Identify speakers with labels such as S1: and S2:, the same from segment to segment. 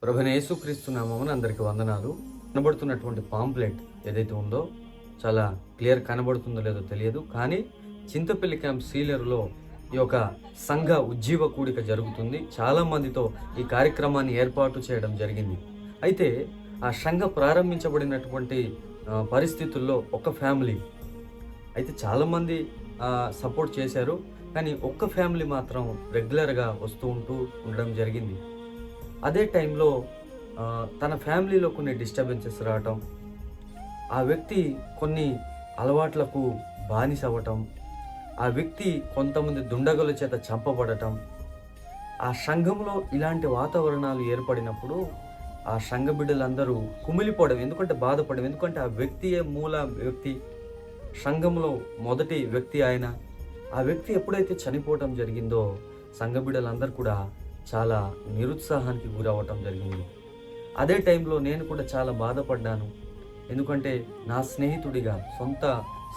S1: ప్రభువైన యేసుక్రీస్తు నామమున అందరికీ వందనాలు. కనబడుతున్నటువంటి పాంప్లెట్ ఏదైతే ఉందో చాలా క్లియర్ కనబడుతుందో లేదో తెలియదు. కానీ చింతపల్లి క్యాంప్ సీలేరులో ఈ యొక్క సంఘ ఉజ్జీవ కూడిక జరుగుతుంది. చాలా మందితో ఈ కార్యక్రమాన్ని ఏర్పాటు చేయడం జరిగింది. అయితే ఆ సంఘ ప్రారంభించబడినటువంటి పరిస్థితుల్లో ఒక ఫ్యామిలీ అయితే చాలామంది సపోర్ట్ చేశారు. కానీ ఒక్క ఫ్యామిలీ మాత్రం రెగ్యులర్గా వస్తూ ఉండడం జరిగింది. అదే టైంలో తన ఫ్యామిలీలో కొన్ని డిస్టర్బెన్సెస్ రావటం, ఆ వ్యక్తి కొన్ని అలవాట్లకు బానిస అవ్వటం, ఆ వ్యక్తి కొంతమంది దుండగుల చేత చంపబడటం, ఆ సంఘంలో ఇలాంటి వాతావరణాలు ఏర్పడినప్పుడు ఆ సంఘ బిడ్డలందరూ కుమిలిపోవడం, ఎందుకంటే బాధపడడం, ఎందుకంటే ఆ వ్యక్తియే మూల వ్యక్తి, సంఘంలో మొదటి వ్యక్తి ఆయన. ఆ వ్యక్తి ఎప్పుడైతే చనిపోవటం జరిగిందో సంఘ బిడ్డలందరూ కూడా చాలా నిరుత్సాహానికి గురవటం జరిగింది. అదే టైంలో నేను కూడా చాలా బాధపడ్డాను. ఎందుకంటే నా స్నేహితుడిగా, సొంత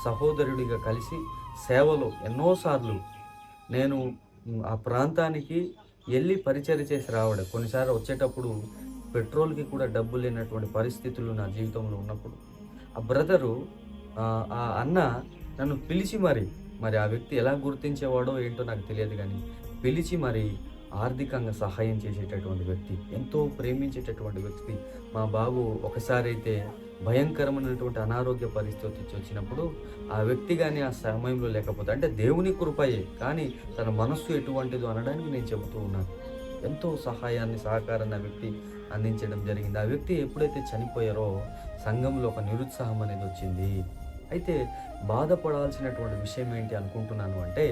S1: సహోదరుడిగా కలిసి సేవలో ఎన్నోసార్లు నేను ఆ ప్రాంతానికి వెళ్ళి పరిచర్య చేసి రావడం, కొన్నిసార్లు వచ్చేటప్పుడు పెట్రోల్కి కూడా డబ్బు లేనటువంటి పరిస్థితులు నా జీవితంలో ఉన్నప్పుడు ఆ బ్రదరు, ఆ అన్న నన్ను పిలిచి మరి ఆ వ్యక్తి ఎలా గుర్తించేవాడో ఏంటో నాకు తెలియదు, కానీ పిలిచి మరి ఆర్థికంగా సహాయం చేసేటటువంటి వ్యక్తి, ఎంతో ప్రేమించేటటువంటి వ్యక్తి. మా బాబు ఒకసారి అయితే భయంకరమైనటువంటి అనారోగ్య పరిస్థితి వచ్చినప్పుడు ఆ వ్యక్తి కానీ ఆ సమయంలో లేకపోతే, అంటే దేవుని కృపయే, కానీ తన మనస్సు ఎటువంటిదో అనడానికి నేను చెబుతూ ఉన్నాను. ఎంతో సహాయాన్ని, సహకారాన్ని ఆ వ్యక్తి అందించడం జరిగింది. ఆ వ్యక్తి ఎప్పుడైతే చనిపోయారో సంఘంలో ఒక నిరుత్సాహం అనేది వచ్చింది. అయితే బాధపడాల్సినటువంటి విషయం ఏంటి అనుకుంటున్నాను అంటే,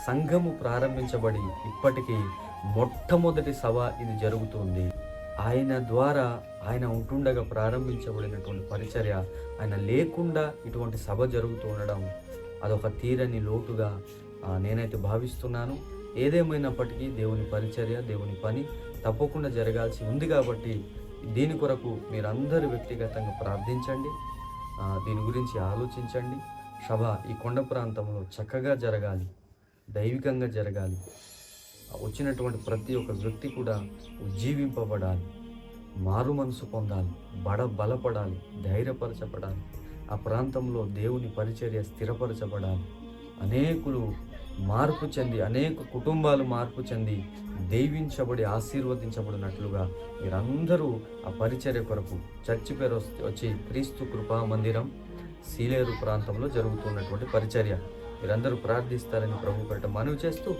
S1: సంఘము ప్రారంభించబడి ఇప్పటికీ మొట్టమొదటి సభ ఇది జరుగుతుంది. ఆయన ద్వారా, ఆయన ఉంటుండగా ప్రారంభించబడినటువంటి పరిచర్య, ఆయన లేకుండా ఇటువంటి సభ జరుగుతూ ఉండడం అదొక తీరని లోటుగా నేనైతే భావిస్తున్నాను. ఏదేమైనప్పటికీ దేవుని పరిచర్య, దేవుని పని తప్పకుండా జరగాల్సి ఉంది. కాబట్టి దీని కొరకు మీరందరూ వ్యక్తిగతంగా ప్రార్థించండి, దీని గురించి ఆలోచించండి. సభ ఈ కొండ ప్రాంతంలో చక్కగా జరగాలి, దైవికంగా జరగాలి. వచ్చినటువంటి ప్రతి ఒక్క వ్యక్తి కూడా ఉజ్జీవింపబడాలి, మారు మనసు పొందాలి, బలపడాలి, ధైర్యపరచబడాలి. ఆ ప్రాంతంలో దేవుని పరిచర్య స్థిరపరచబడాలి. అనేకులు మార్పు చెంది, అనేక కుటుంబాలు మార్పు చెంది దీవించబడి ఆశీర్వదించబడినట్లుగా మీరందరూ ఆ పరిచర్య కొరకు చర్చి పేరు వచ్చి క్రీస్తు కృపా మందిరం సీలేరు ప్రాంతంలో జరుగుతున్నటువంటి పరిచర్య మీరందరూ ప్రార్థిస్తారని ప్రభు పేరిట మనవి చేస్తూ